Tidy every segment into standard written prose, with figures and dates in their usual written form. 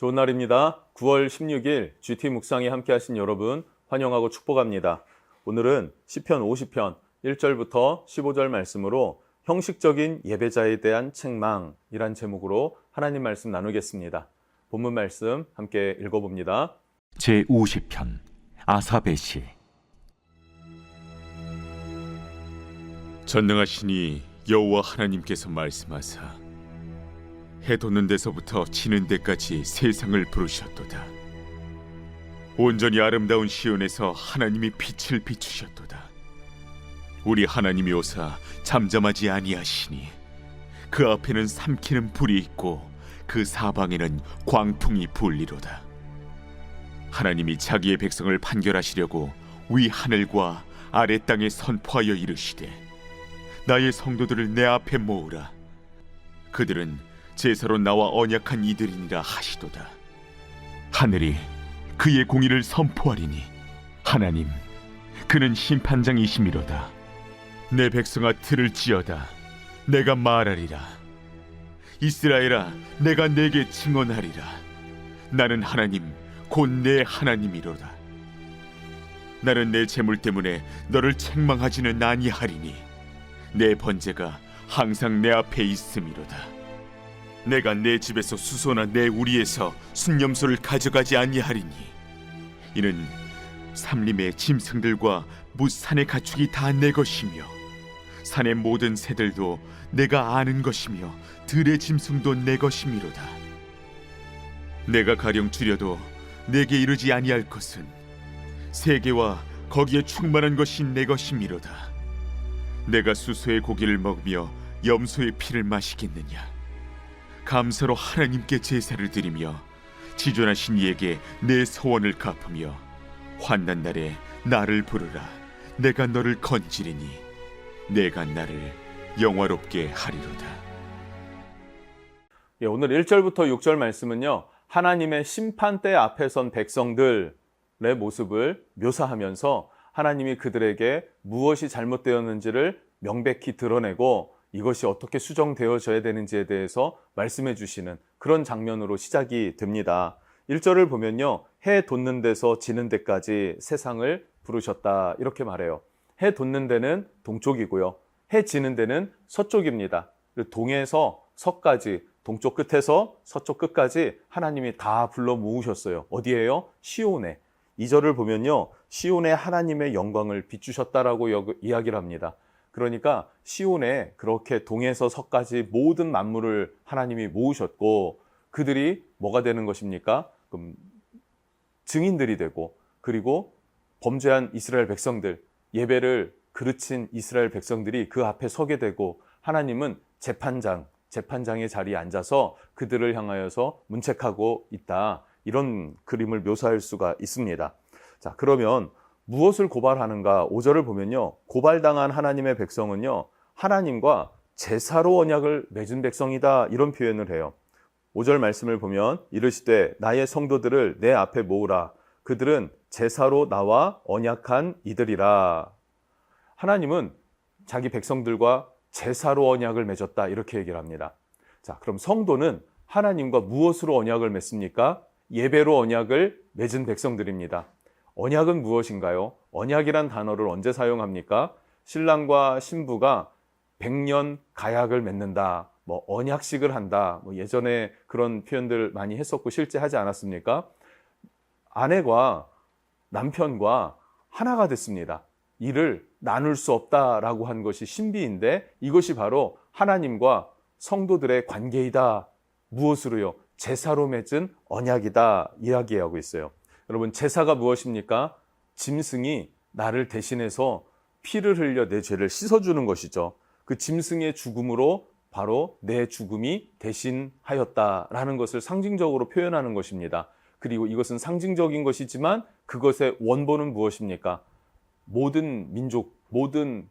좋은 날입니다. 9월 16일 GT 묵상에 함께 하신 여러분 환영하고 축복합니다. 오늘은 시편 50편 1절부터 15절 말씀으로 형식적인 예배자에 대한 책망이란 제목으로 하나님 말씀 나누겠습니다. 본문 말씀 함께 읽어봅니다. 제50편 아삽의 시. 전능하시니 여호와 하나님께서 말씀하사 해 돋는 데서부터 지는 데까지 세상을 부르셨도다. 온전히 아름다운 시온에서 하나님이 빛을 비추셨도다. 우리 하나님이 오사 잠잠하지 아니하시니 그 앞에는 삼키는 불이 있고 그 사방에는 광풍이 불리로다. 하나님이 자기의 백성을 판결하시려고 위 하늘과 아래 땅에 선포하여 이르시되 나의 성도들을 내 앞에 모으라. 그들은 제사로 나와 언약한 이들이니라 하시도다. 하늘이 그의 공의를 선포하리니 하나님 그는 심판장이시미로다. 내 백성아 들을지어다. 내가 말하리라. 이스라엘아 내가 내게 증언하리라. 나는 하나님 곧 내 하나님이로다. 나는 내 재물 때문에 너를 책망하지는 아니하리니 내 번제가 항상 내 앞에 있음이로다. 내가 내 집에서 수소나 내 우리에서 순념소를 가져가지 아니하리니 이는 삼림의 짐승들과 무산의 가축이 다 내 것이며 산의 모든 새들도 내가 아는 것이며 들의 짐승도 내 것이미로다. 내가 가령 줄여도 내게 이르지 아니할 것은 세계와 거기에 충만한 것이 내 것이미로다. 내가 수소의 고기를 먹으며 염소의 피를 마시겠느냐. 감사로 하나님께 제사를 드리며 지존하신 이에게 내 소원을 갚으며 환난 날에 나를 부르라. 내가 너를 건지리니 내가 나를 영화롭게 하리로다. 오늘 1절부터 6절 말씀은요, 하나님의 심판대 앞에 선 백성들의 모습을 묘사하면서 하나님이 그들에게 무엇이 잘못되었는지를 명백히 드러내고 이것이 어떻게 수정되어져야 되는지에 대해서 말씀해 주시는 그런 장면으로 시작이 됩니다. 1절을 보면요, 해 돋는 데서 지는 데까지 세상을 부르셨다 이렇게 말해요. 해 돋는 데는 동쪽이고요, 해 지는 데는 서쪽입니다. 동에서 서까지, 동쪽 끝에서 서쪽 끝까지 하나님이 다 불러 모으셨어요. 어디에요? 시온에. 2절을 보면요, 시온에 하나님의 영광을 비추셨다라고 이야기를 합니다. 그러니까 시온에 그렇게 동에서 서까지 모든 만물을 하나님이 모으셨고 그들이 뭐가 되는 것입니까? 증인들이 되고, 그리고 범죄한 이스라엘 백성들, 예배를 그르친 이스라엘 백성들이 그 앞에 서게 되고 하나님은 재판장의 자리에 앉아서 그들을 향하여서 문책하고 있다. 이런 그림을 묘사할 수가 있습니다. 자, 그러면 무엇을 고발하는가? 5절을 보면요, 고발당한 하나님의 백성은요, 하나님과 제사로 언약을 맺은 백성이다 이런 표현을 해요. 5절 말씀을 보면 이르시되 나의 성도들을 내 앞에 모으라. 그들은 제사로 나와 언약한 이들이라. 하나님은 자기 백성들과 제사로 언약을 맺었다 이렇게 얘기를 합니다. 자, 그럼 성도는 하나님과 무엇으로 언약을 맺습니까? 예배로 언약을 맺은 백성들입니다. 언약은 무엇인가요? 언약이란 단어를 언제 사용합니까? 신랑과 신부가 100년 가약을 맺는다, 언약식을 한다, 예전에 그런 표현들 많이 했었고 실제 하지 않았습니까? 아내과 남편과 하나가 됐습니다. 이를 나눌 수 없다라고 한 것이 신비인데 이것이 바로 하나님과 성도들의 관계이다. 무엇으로요? 제사로 맺은 언약이다 이야기하고 있어요. 여러분, 제사가 무엇입니까? 짐승이 나를 대신해서 피를 흘려 내 죄를 씻어주는 것이죠. 그 짐승의 죽음으로 바로 내 죽음이 대신하였다라는 것을 상징적으로 표현하는 것입니다. 그리고 이것은 상징적인 것이지만 그것의 원본은 무엇입니까? 모든 민족, 모든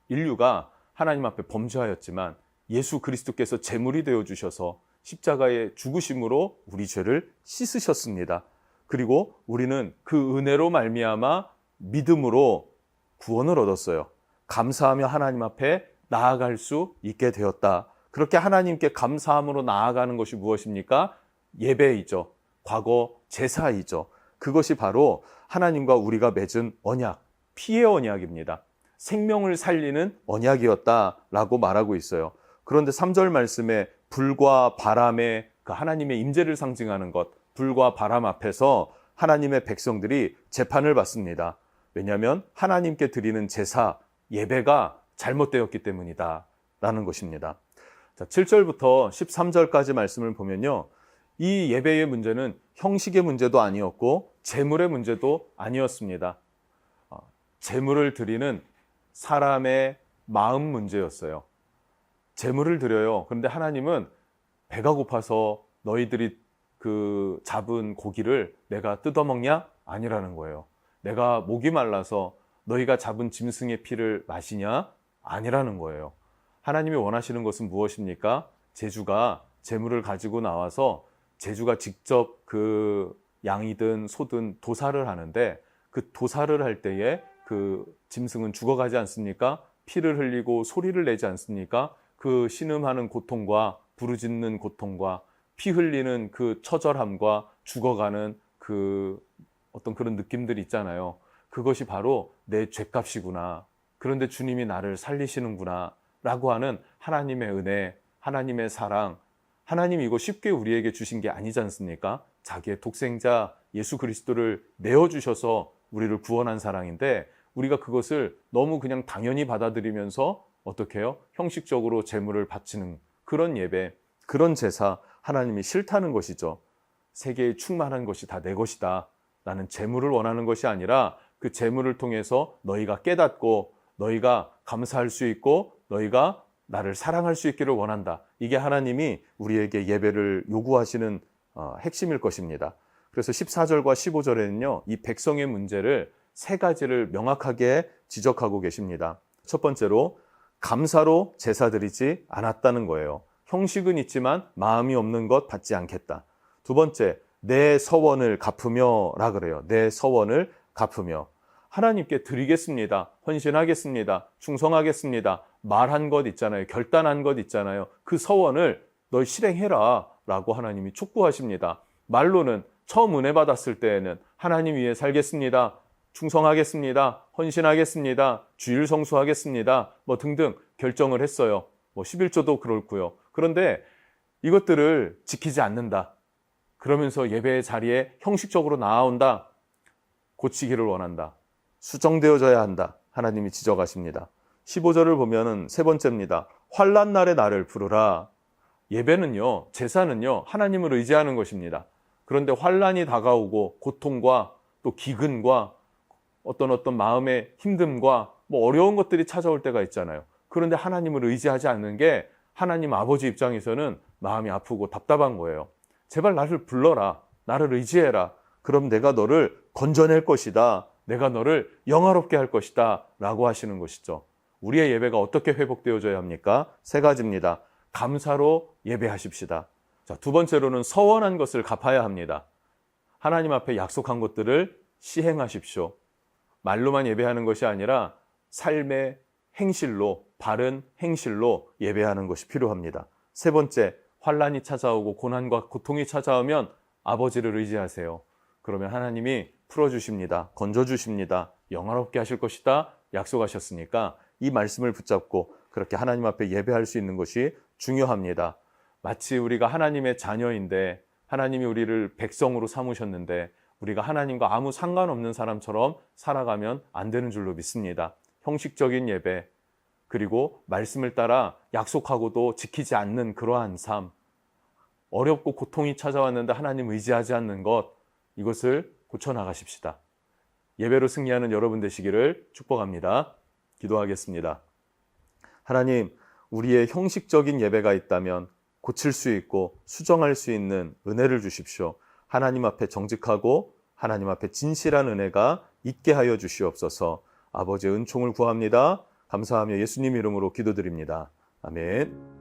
인류가 하나님 앞에 범죄하였지만 예수 그리스도께서 제물이 되어주셔서 십자가의 죽으심으로 우리 죄를 씻으셨습니다. 그리고 우리는 그 은혜로 말미암아 믿음으로 구원을 얻었어요. 감사하며 하나님 앞에 나아갈 수 있게 되었다. 그렇게 하나님께 감사함으로 나아가는 것이 무엇입니까? 예배이죠. 과거 제사이죠. 그것이 바로 하나님과 우리가 맺은 언약, 피의 언약입니다. 생명을 살리는 언약이었다라고 말하고 있어요. 그런데 3절 말씀에 불과 바람의 그 하나님의 임재를 상징하는 것, 불과 바람 앞에서 하나님의 백성들이 재판을 받습니다. 왜냐하면 하나님께 드리는 제사, 예배가 잘못되었기 때문이다 라는 것입니다. 자, 7절부터 13절까지 말씀을 보면요, 이 예배의 문제는 형식의 문제도 아니었고 재물의 문제도 아니었습니다. 재물을 드리는 사람의 마음 문제였어요. 재물을 드려요. 그런데 하나님은 배가 고파서 너희들이 그 잡은 고기를 내가 뜯어먹냐? 아니라는 거예요. 내가 목이 말라서 너희가 잡은 짐승의 피를 마시냐? 아니라는 거예요. 하나님이 원하시는 것은 무엇입니까? 제주가 재물을 가지고 나와서 제주가 직접 그 양이든 소든 도살을 하는데, 그 도살을 할 때에 그 짐승은 죽어가지 않습니까? 피를 흘리고 소리를 내지 않습니까? 그 신음하는 고통과 부르짖는 고통과 피 흘리는 그 처절함과 죽어가는 그 어떤 그런 느낌들이 있잖아요. 그것이 바로 내 죗값이구나. 그런데 주님이 나를 살리시는구나 라고 하는 하나님의 은혜, 하나님의 사랑. 하나님이 이거 쉽게 우리에게 주신 게 아니지 않습니까? 자기의 독생자 예수 그리스도를 내어주셔서 우리를 구원한 사랑인데, 우리가 그것을 너무 그냥 당연히 받아들이면서 어떻게 해요? 형식적으로 제물을 바치는 그런 예배, 그런 제사, 하나님이 싫다는 것이죠. 세계에 충만한 것이 다 내 것이다 라는 제물을 원하는 것이 아니라, 그 제물을 통해서 너희가 깨닫고 너희가 감사할 수 있고 너희가 나를 사랑할 수 있기를 원한다. 이게 하나님이 우리에게 예배를 요구하시는 핵심일 것입니다. 그래서 14절과 15절에는요, 이 백성의 문제를 세 가지를 명확하게 지적하고 계십니다. 첫 번째로 감사로 제사 드리지 않았다는 거예요. 형식은 있지만 마음이 없는 것 받지 않겠다. 두 번째, 내 서원을 갚으며 라 그래요. 내 서원을 갚으며. 하나님께 드리겠습니다. 헌신하겠습니다. 충성하겠습니다. 말한 것 있잖아요. 결단한 것 있잖아요. 그 서원을 널 실행해라 라고 하나님이 촉구하십니다. 말로는 처음 은혜 받았을 때에는 하나님 위해 살겠습니다. 충성하겠습니다. 헌신하겠습니다. 주일 성수하겠습니다. 뭐 등등 결정을 했어요. 뭐 11조도 그렇고요. 그런데 이것들을 지키지 않는다. 그러면서 예배의 자리에 형식적으로 나아온다. 고치기를 원한다. 수정되어져야 한다. 하나님이 지적하십니다. 15절을 보면은 세 번째입니다. 환난 날에 나를 부르라. 예배는요, 제사는요, 하나님을 의지하는 것입니다. 그런데 환난이 다가오고 고통과 또 기근과 어떤 마음의 힘듦과 뭐 어려운 것들이 찾아올 때가 있잖아요. 그런데 하나님을 의지하지 않는 게 하나님 아버지 입장에서는 마음이 아프고 답답한 거예요. 제발 나를 불러라. 나를 의지해라. 그럼 내가 너를 건져낼 것이다. 내가 너를 영화롭게 할 것이다. 라고 하시는 것이죠. 우리의 예배가 어떻게 회복되어져야 합니까? 세 가지입니다. 감사로 예배하십시다. 자, 두 번째로는 서원한 것을 갚아야 합니다. 하나님 앞에 약속한 것들을 시행하십시오. 말로만 예배하는 것이 아니라 삶의 행실로, 바른 행실로 예배하는 것이 필요합니다. 세 번째, 환난이 찾아오고 고난과 고통이 찾아오면 아버지를 의지하세요. 그러면 하나님이 풀어주십니다. 건져주십니다. 영화롭게 하실 것이다. 약속하셨으니까 이 말씀을 붙잡고 그렇게 하나님 앞에 예배할 수 있는 것이 중요합니다. 마치 우리가 하나님의 자녀인데, 하나님이 우리를 백성으로 삼으셨는데 우리가 하나님과 아무 상관없는 사람처럼 살아가면 안 되는 줄로 믿습니다. 형식적인 예배, 그리고 말씀을 따라 약속하고도 지키지 않는 그러한 삶, 어렵고 고통이 찾아왔는데 하나님 의지하지 않는 것, 이것을 고쳐나가십시다. 예배로 승리하는 여러분 되시기를 축복합니다. 기도하겠습니다. 하나님, 우리의 형식적인 예배가 있다면 고칠 수 있고 수정할 수 있는 은혜를 주십시오. 하나님 앞에 정직하고 하나님 앞에 진실한 은혜가 있게 하여 주시옵소서. 아버지의 은총을 구합니다. 감사하며 예수님 이름으로 기도드립니다. 아멘.